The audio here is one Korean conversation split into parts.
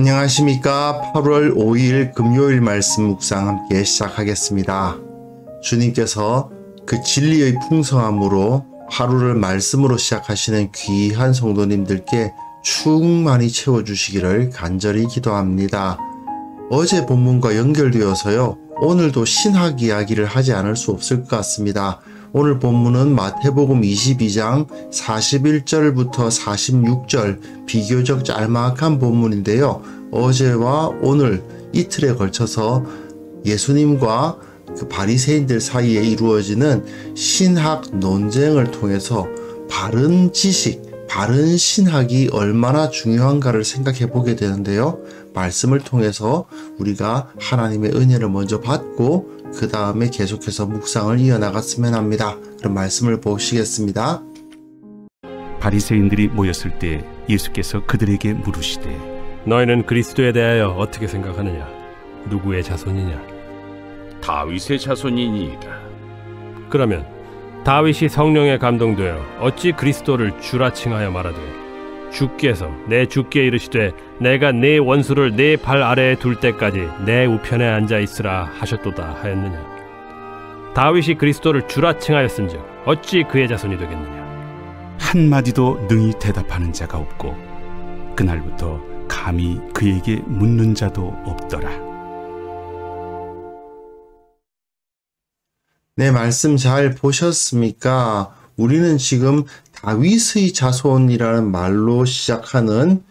안녕하십니까. 8월 5일 금요일 말씀 묵상 함께 시작하겠습니다. 주님께서 그 진리의 풍성함으로 하루를 말씀으로 시작하시는 귀한 성도님들께 충만히 채워주시기를 간절히 기도합니다. 어제 본문과 연결되어서요, 오늘도 신학 이야기를 하지 않을 수 없을 것 같습니다. 오늘 본문은 마태복음 22장 41절부터 46절 비교적 짤막한 본문인데요. 어제와 오늘 이틀에 걸쳐서 예수님과 그 바리새인들 사이에 이루어지는 신학 논쟁을 통해서 바른 지식, 바른 신학이 얼마나 중요한가를 생각해 보게 되는데요. 말씀을 통해서 우리가 하나님의 은혜를 먼저 받고 그 다음에 계속해서 묵상을 이어나갔으면 합니다. 그럼 말씀을 보시겠습니다. 바리새인들이 모였을 때 예수께서 그들에게 물으시되 너희는 그리스도에 대하여 어떻게 생각하느냐? 누구의 자손이냐? 다윗의 자손이니이다. 그러면 다윗이 성령에 감동되어 어찌 그리스도를 주라 칭하여 말하되 주께서 내 주께 이르시되 내가 네 원수를 네 발 아래에 둘 때까지 내 우편에 앉아 있으라 하셨도다 하였느냐? 다윗이 그리스도를 주라 칭하였은즉 어찌 그의 자손이 되겠느냐? 한마디도 능히 대답하는 자가 없고 그날부터 감히 그에게 묻는 자도 없더라. 네, 말씀 잘 보셨습니까? 우리는 지금 다윗의 자손이라는 말로 시작하는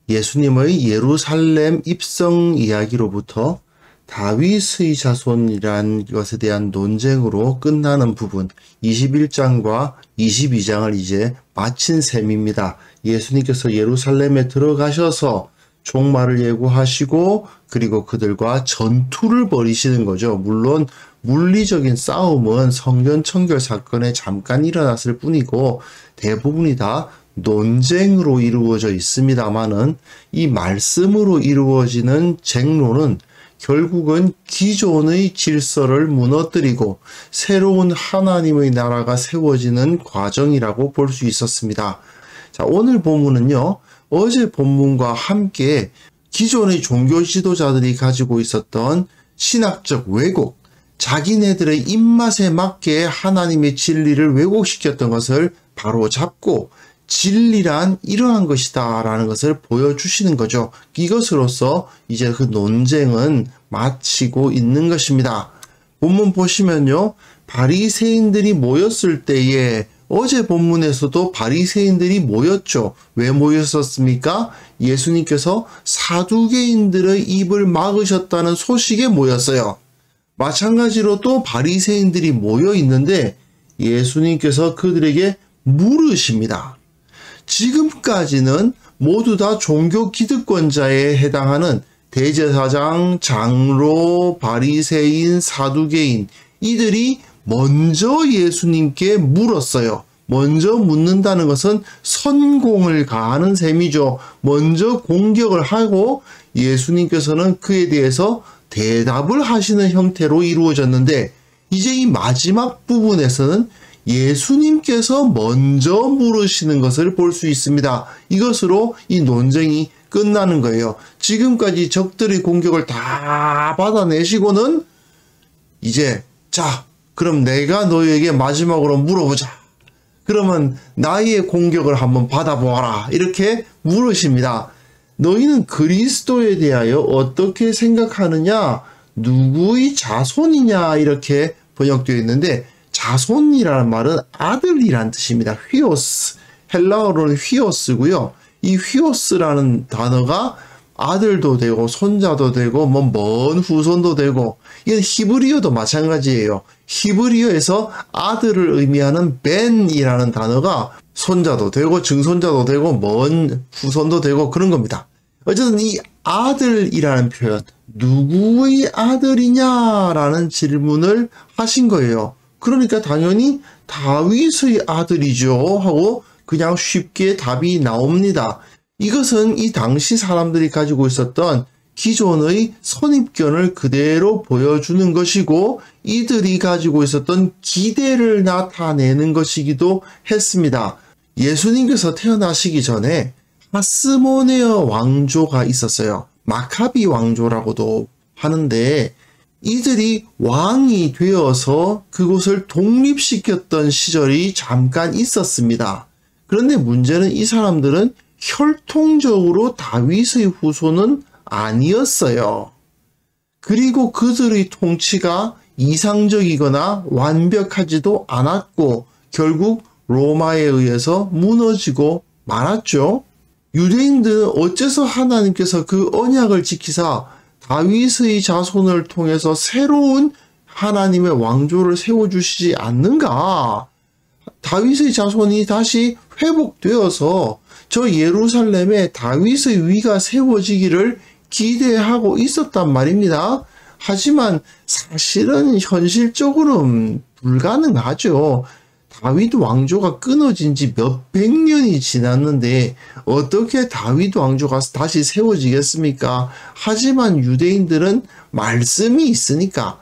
예수님의 예루살렘 입성 이야기로부터 다윗의 자손이라는 것에 대한 논쟁으로 끝나는 부분 21장과 22장을 이제 마친 셈입니다. 예수님께서 예루살렘에 들어가셔서 종말을 예고하시고 그리고 그들과 전투를 벌이시는 거죠. 물론 물리적인 싸움은 성전 청결 사건에 잠깐 일어났을 뿐이고 대부분이 다 논쟁으로 이루어져 있습니다만은 이 말씀으로 이루어지는 쟁론은 결국은 기존의 질서를 무너뜨리고 새로운 하나님의 나라가 세워지는 과정이라고 볼 수 있었습니다. 자, 오늘 본문은요, 어제 본문과 함께 기존의 종교 지도자들이 가지고 있었던 신학적 왜곡, 자기네들의 입맛에 맞게 하나님의 진리를 왜곡시켰던 것을 바로 잡고 진리란 이러한 것이다 라는 것을 보여주시는 거죠. 이것으로서 이제 그 논쟁은 마치고 있는 것입니다. 본문 보시면요, 바리새인들이 모였을 때에 어제 본문에서도 바리새인들이 모였죠. 왜 모였었습니까? 예수님께서 사두개인들의 입을 막으셨다는 소식에 모였어요. 마찬가지로 또 바리새인들이 모여 있는데 예수님께서 그들에게 물으십니다. 지금까지는 모두 다 종교 기득권자에 해당하는 대제사장, 장로, 바리새인, 사두개인 이들이 먼저 예수님께 물었어요. 먼저 묻는다는 것은 선공을 가하는 셈이죠. 먼저 공격을 하고 예수님께서는 그에 대해서 대답을 하시는 형태로 이루어졌는데 이제 이 마지막 부분에서는 예수님께서 먼저 물으시는 것을 볼 수 있습니다. 이것으로 이 논쟁이 끝나는 거예요. 지금까지 적들의 공격을 다 받아내시고는 이제 자, 그럼 내가 너에게 마지막으로 물어보자. 그러면 나의 공격을 한번 받아보아라. 이렇게 물으십니다. 너희는 그리스도에 대하여 어떻게 생각하느냐? 누구의 자손이냐? 이렇게 번역되어 있는데 자손이라는 말은 아들이란 뜻입니다. 휘오스. 헬라어로는 휘오스고요. 이 휘오스라는 단어가 아들도 되고 손자도 되고 먼 후손도 되고 이건 히브리어도 마찬가지예요. 히브리어에서 아들을 의미하는 벤이라는 단어가 손자도 되고 증손자도 되고 먼 후손도 되고 그런 겁니다. 어쨌든 이 아들이라는 표현, 누구의 아들이냐라는 질문을 하신 거예요. 그러니까 당연히 다윗의 아들이죠 하고 그냥 쉽게 답이 나옵니다. 이것은 이 당시 사람들이 가지고 있었던 기존의 선입견을 그대로 보여주는 것이고 이들이 가지고 있었던 기대를 나타내는 것이기도 했습니다. 예수님께서 태어나시기 전에 하스모네아 왕조가 있었어요. 마카비 왕조라고도 하는데, 이들이 왕이 되어서 그곳을 독립시켰던 시절이 잠깐 있었습니다. 그런데 문제는 이 사람들은 혈통적으로 다윗의 후손은 아니었어요. 그리고 그들의 통치가 이상적이거나 완벽하지도 않았고 결국 로마에 의해서 무너지고 말았죠. 유대인들은 어째서 하나님께서 그 언약을 지키사 다윗의 자손을 통해서 새로운 하나님의 왕조를 세워주시지 않는가? 다윗의 자손이 다시 회복되어서 저 예루살렘에 다윗의 위가 세워지기를 기대하고 있었단 말입니다. 하지만 사실은 현실적으로는 불가능하죠. 다윗 왕조가 끊어진 지 몇백 년이 지났는데 어떻게 다윗 왕조가 다시 세워지겠습니까? 하지만 유대인들은 말씀이 있으니까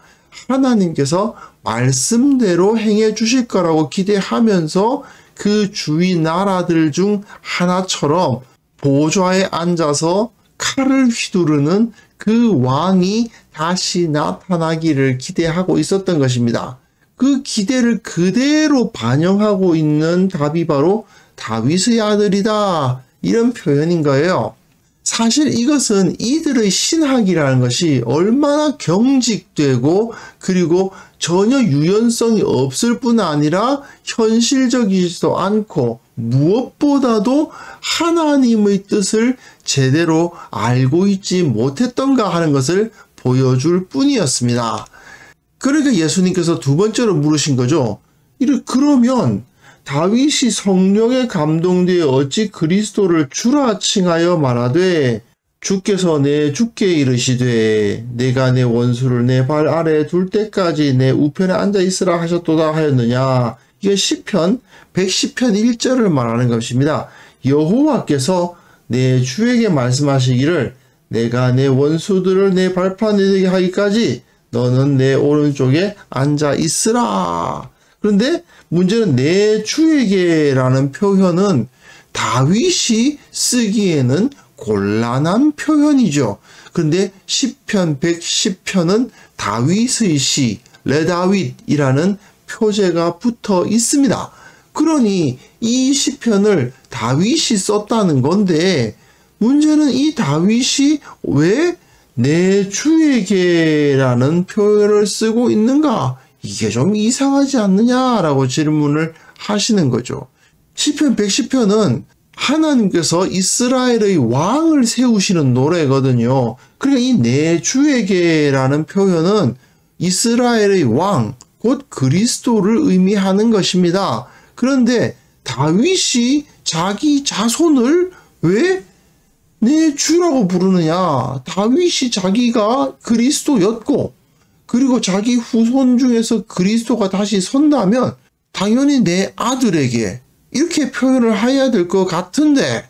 하나님께서 말씀대로 행해 주실 거라고 기대하면서 그 주위 나라들 중 하나처럼 보좌에 앉아서 칼을 휘두르는 그 왕이 다시 나타나기를 기대하고 있었던 것입니다. 그 기대를 그대로 반영하고 있는 답이 바로 다윗의 아들이다, 이런 표현인 거예요. 사실 이것은 이들의 신학이라는 것이 얼마나 경직되고 그리고 전혀 유연성이 없을 뿐 아니라 현실적이지도 않고 무엇보다도 하나님의 뜻을 제대로 알고 있지 못했던가 하는 것을 보여줄 뿐이었습니다. 그러니까 예수님께서 두 번째로 물으신 거죠. 그러면 다윗이 성령에 감동되어 어찌 그리스도를 주라 칭하여 말하되 주께서 내 주께 이르시되 내가 내 원수를 내 발 아래에 둘 때까지 내 우편에 앉아 있으라 하셨도다 하였느냐. 이게 시편 110편 1절을 말하는 것입니다. 여호와께서 내 주에게 말씀하시기를 내가 내 원수들을 내 발판에 되게 하기까지 너는 내 오른쪽에 앉아 있으라. 그런데 문제는 내 주에게라는 표현은 다윗이 쓰기에는 곤란한 표현이죠. 그런데 시편 110편은 다윗의 시, 레다윗이라는 표제가 붙어 있습니다. 그러니 이 시편을 다윗이 썼다는 건데 문제는 이 다윗이 왜 내 주에게라는 표현을 쓰고 있는가? 이게 좀 이상하지 않느냐라고 질문을 하시는 거죠. 시편 110편은 하나님께서 이스라엘의 왕을 세우시는 노래거든요. 그러니까 이 내 주에게라는 표현은 이스라엘의 왕, 곧 그리스도를 의미하는 것입니다. 그런데 다윗이 자기 자손을 왜 내 주라고 부르느냐? 다윗이 자기가 그리스도였고 그리고 자기 후손 중에서 그리스도가 다시 선다면 당연히 내 아들에게 이렇게 표현을 해야 될 것 같은데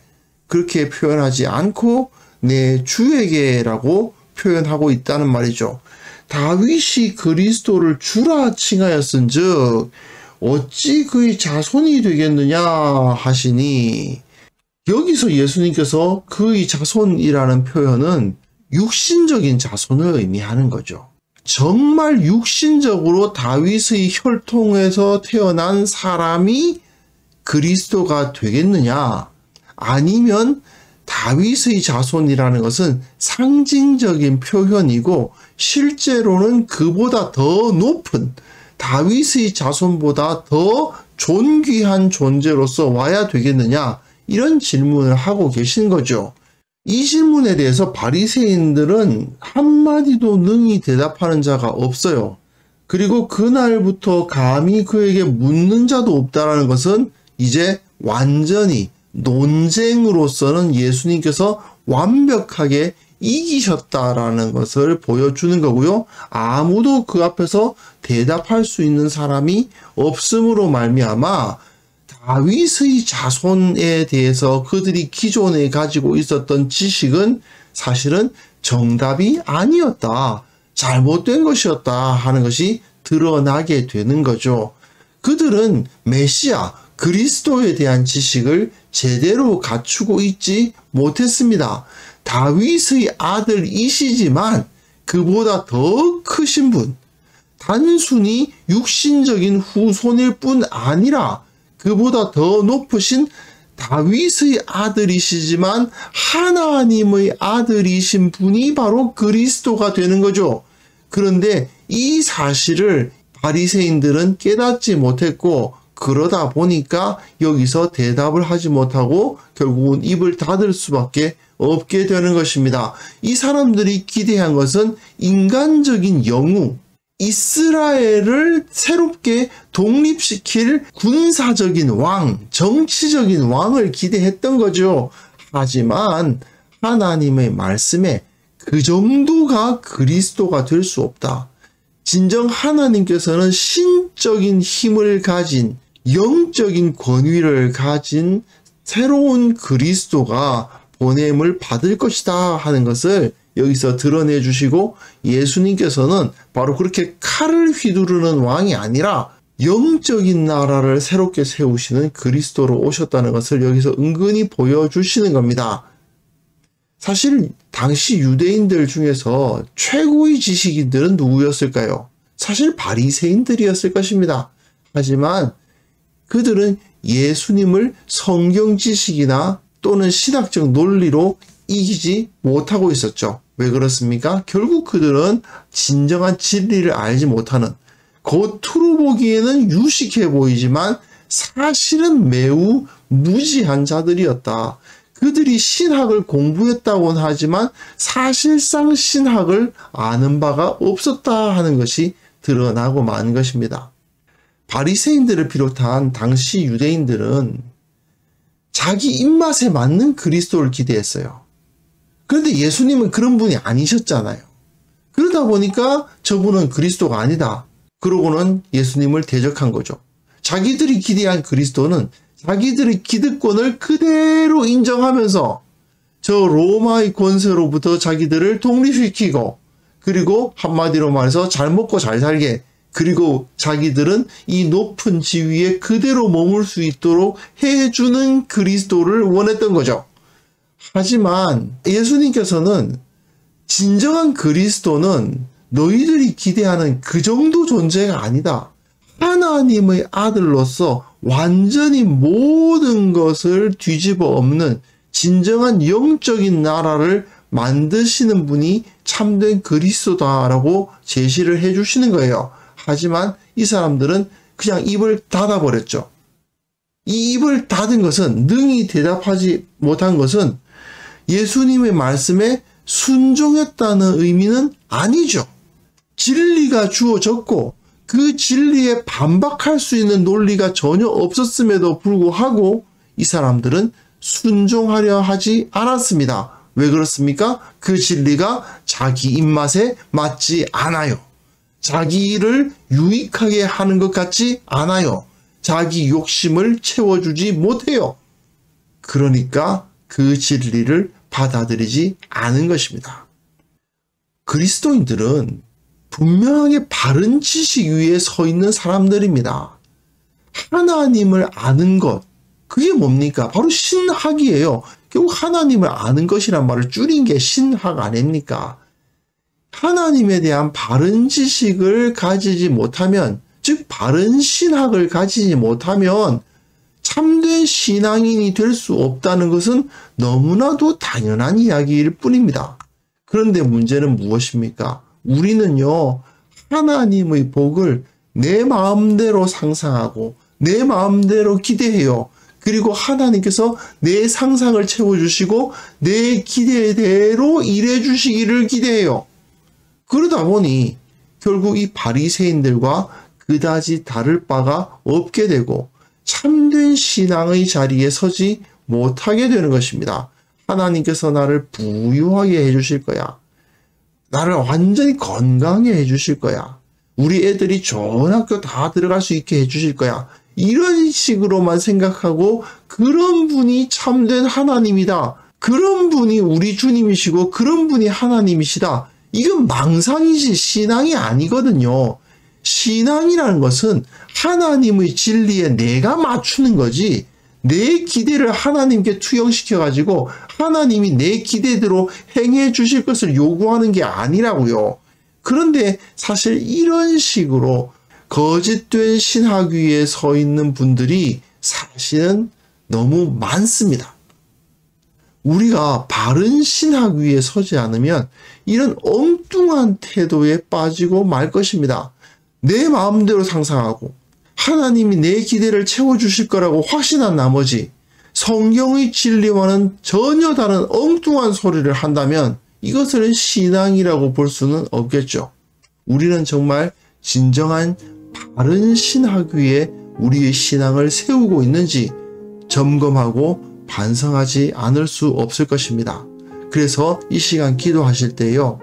그렇게 표현하지 않고 내 주에게라고 표현하고 있다는 말이죠. 다윗이 그리스도를 주라 칭하였은 즉 어찌 그의 자손이 되겠느냐 하시니 여기서 예수님께서 그의 자손이라는 표현은 육신적인 자손을 의미하는 거죠. 정말 육신적으로 다윗의 혈통에서 태어난 사람이 그리스도가 되겠느냐? 아니면 다윗의 자손이라는 것은 상징적인 표현이고 실제로는 그보다 더 높은 다윗의 자손보다 더 존귀한 존재로서 와야 되겠느냐? 이런 질문을 하고 계신 거죠. 이 질문에 대해서 바리새인들은 한마디도 능히 대답하는 자가 없어요. 그리고 그날부터 감히 그에게 묻는 자도 없다는 것은 이제 완전히 논쟁으로서는 예수님께서 완벽하게 이기셨다라는 것을 보여주는 거고요. 아무도 그 앞에서 대답할 수 있는 사람이 없음으로 말미암아 다윗의 자손에 대해서 그들이 기존에 가지고 있었던 지식은 사실은 정답이 아니었다, 잘못된 것이었다 하는 것이 드러나게 되는 거죠. 그들은 메시아, 그리스도에 대한 지식을 제대로 갖추고 있지 못했습니다. 다윗의 아들이시지만 그보다 더 크신 분, 단순히 육신적인 후손일 뿐 아니라 그보다 더 높으신 다윗의 아들이시지만 하나님의 아들이신 분이 바로 그리스도가 되는 거죠. 그런데 이 사실을 바리새인들은 깨닫지 못했고, 그러다 보니까 여기서 대답을 하지 못하고 결국은 입을 닫을 수밖에 없게 되는 것입니다. 이 사람들이 기대한 것은 인간적인 영웅, 이스라엘을 새롭게 독립시킬 군사적인 왕, 정치적인 왕을 기대했던 거죠. 하지만 하나님의 말씀에 그 정도가 그리스도가 될 수 없다. 진정 하나님께서는 신적인 힘을 가진, 영적인 권위를 가진 새로운 그리스도가 보냄을 받을 것이다 하는 것을 여기서 드러내 주시고, 예수님께서는 바로 그렇게 칼을 휘두르는 왕이 아니라 영적인 나라를 새롭게 세우시는 그리스도로 오셨다는 것을 여기서 은근히 보여주시는 겁니다. 사실 당시 유대인들 중에서 최고의 지식인들은 누구였을까요? 사실 바리새인들이었을 것입니다. 하지만 그들은 예수님을 성경 지식이나 또는 신학적 논리로 이기지 못하고 있었죠. 왜 그렇습니까? 결국 그들은 진정한 진리를 알지 못하는, 겉으로 보기에는 유식해 보이지만 사실은 매우 무지한 자들이었다. 그들이 신학을 공부했다고는 하지만 사실상 신학을 아는 바가 없었다 하는 것이 드러나고 만 것입니다. 바리새인들을 비롯한 당시 유대인들은 자기 입맛에 맞는 그리스도를 기대했어요. 그런데 예수님은 그런 분이 아니셨잖아요. 그러다 보니까 저분은 그리스도가 아니다. 그러고는 예수님을 대적한 거죠. 자기들이 기대한 그리스도는 자기들의 기득권을 그대로 인정하면서 저 로마의 권세로부터 자기들을 독립시키고, 그리고 한마디로 말해서 잘 먹고 잘 살게, 그리고 자기들은 이 높은 지위에 그대로 머물 수 있도록 해주는 그리스도를 원했던 거죠. 하지만 예수님께서는 진정한 그리스도는 너희들이 기대하는 그 정도 존재가 아니다. 하나님의 아들로서 완전히 모든 것을 뒤집어 엎는 진정한 영적인 나라를 만드시는 분이 참된 그리스도다라고 제시를 해주시는 거예요. 하지만 이 사람들은 그냥 입을 닫아버렸죠. 이 입을 닫은 것은, 능히 대답하지 못한 것은 예수님의 말씀에 순종했다는 의미는 아니죠. 진리가 주어졌고 그 진리에 반박할 수 있는 논리가 전혀 없었음에도 불구하고 이 사람들은 순종하려 하지 않았습니다. 왜 그렇습니까? 그 진리가 자기 입맛에 맞지 않아요. 자기를 유익하게 하는 것 같지 않아요. 자기 욕심을 채워주지 못해요. 그러니까 그 진리를 받아들이지 않은 것입니다. 그리스도인들은 분명하게 바른 지식 위에 서 있는 사람들입니다. 하나님을 아는 것, 그게 뭡니까? 바로 신학이에요. 결국 하나님을 아는 것이란 말을 줄인 게 신학 아닙니까? 하나님에 대한 바른 지식을 가지지 못하면, 즉 바른 신학을 가지지 못하면 참된 신앙인이 될 수 없다는 것은 너무나도 당연한 이야기일 뿐입니다. 그런데 문제는 무엇입니까? 우리는요, 하나님의 복을 내 마음대로 상상하고 내 마음대로 기대해요. 그리고 하나님께서 내 상상을 채워주시고 내 기대대로 일해주시기를 기대해요. 그러다 보니 결국 이 바리새인들과 그다지 다를 바가 없게 되고 참된 신앙의 자리에 서지 못하게 되는 것입니다. 하나님께서 나를 부유하게 해주실 거야. 나를 완전히 건강하게 해주실 거야. 우리 애들이 좋은 학교 다 들어갈 수 있게 해주실 거야. 이런 식으로만 생각하고 그런 분이 참된 하나님이다. 그런 분이 우리 주님이시고 그런 분이 하나님이시다. 이건 망상이지 신앙이 아니거든요. 신앙이라는 것은 하나님의 진리에 내가 맞추는 거지 내 기대를 하나님께 투영시켜가지고 하나님이 내 기대대로 행해 주실 것을 요구하는 게 아니라고요. 그런데 사실 이런 식으로 거짓된 신학 위에 서 있는 분들이 사실은 너무 많습니다. 우리가 바른 신학 위에 서지 않으면 이런 엉뚱한 태도에 빠지고 말 것입니다. 내 마음대로 상상하고 하나님이 내 기대를 채워주실 거라고 확신한 나머지 성경의 진리와는 전혀 다른 엉뚱한 소리를 한다면 이것을 신앙이라고 볼 수는 없겠죠. 우리는 정말 진정한 바른 신학 위에 우리의 신앙을 세우고 있는지 점검하고 반성하지 않을 수 없을 것입니다. 그래서 이 시간 기도하실 때요,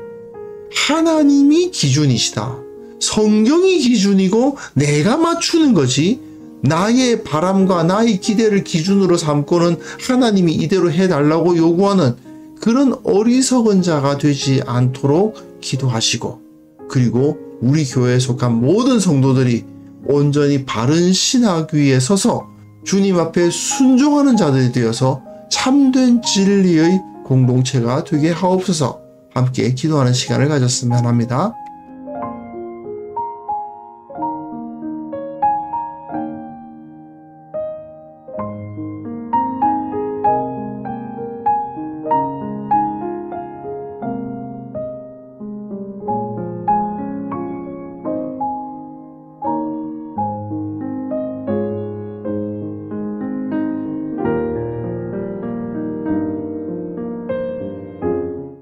하나님이 기준이시다. 성경이 기준이고 내가 맞추는 거지, 나의 바람과 나의 기대를 기준으로 삼고는 하나님이 이대로 해달라고 요구하는 그런 어리석은 자가 되지 않도록 기도하시고, 그리고 우리 교회에 속한 모든 성도들이 온전히 바른 신학 위에 서서 주님 앞에 순종하는 자들이 되어서 참된 진리의 공동체가 되게 하옵소서. 함께 기도하는 시간을 가졌으면 합니다.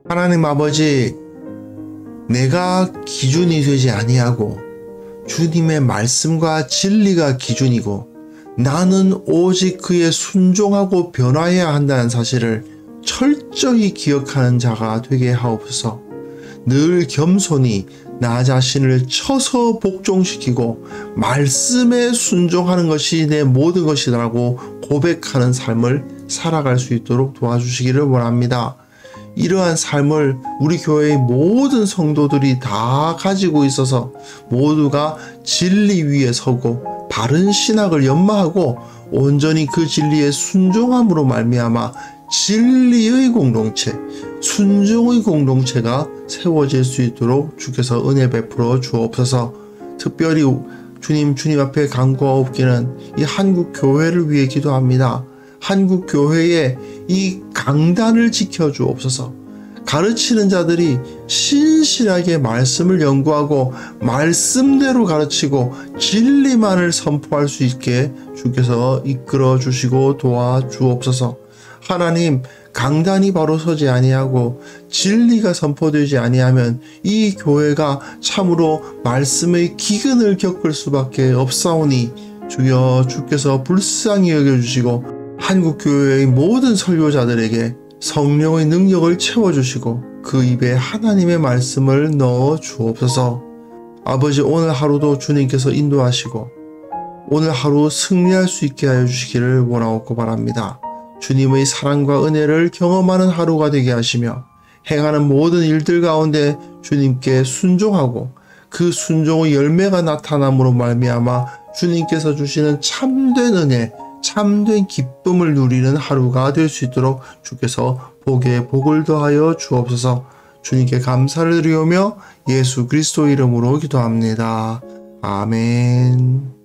하나님 아버지, 내가 기준이 되지 아니하고 주님의 말씀과 진리가 기준이고 나는 오직 그에 순종하고 변화해야 한다는 사실을 철저히 기억하는 자가 되게 하옵소서. 늘 겸손히 나 자신을 쳐서 복종시키고 말씀에 순종하는 것이 내 모든 것이라고 고백하는 삶을 살아갈 수 있도록 도와주시기를 원합니다. 이러한 삶을 우리 교회의 모든 성도들이 다 가지고 있어서 모두가 진리 위에 서고 바른 신학을 연마하고 온전히 그 진리에 순종함으로 말미암아 진리의 공동체, 순종의 공동체가 세워질 수 있도록 주께서 은혜 베풀어 주옵소서. 특별히 주님 앞에 간구하옵기는 이 한국 교회를 위해 기도합니다. 한국 교회의 이 강단을 지켜주옵소서. 가르치는 자들이 신실하게 말씀을 연구하고 말씀대로 가르치고 진리만을 선포할 수 있게 주께서 이끌어 주시고 도와주옵소서. 하나님, 강단이 바로 서지 아니하고 진리가 선포되지 아니하면 이 교회가 참으로 말씀의 기근을 겪을 수밖에 없사오니 주여, 주께서 불쌍히 여겨주시고 한국교회의 모든 설교자들에게 성령의 능력을 채워주시고 그 입에 하나님의 말씀을 넣어 주옵소서. 아버지, 오늘 하루도 주님께서 인도하시고 오늘 하루 승리할 수 있게 하여 주시기를 원하옵고 바랍니다. 주님의 사랑과 은혜를 경험하는 하루가 되게 하시며 행하는 모든 일들 가운데 주님께 순종하고 그 순종의 열매가 나타남으로 말미암아 주님께서 주시는 참된 은혜, 참된 기쁨을 누리는 하루가 될 수 있도록 주께서 복에 복을 더하여 주옵소서. 주님께 감사를 드리오며 예수 그리스도 이름으로 기도합니다. 아멘.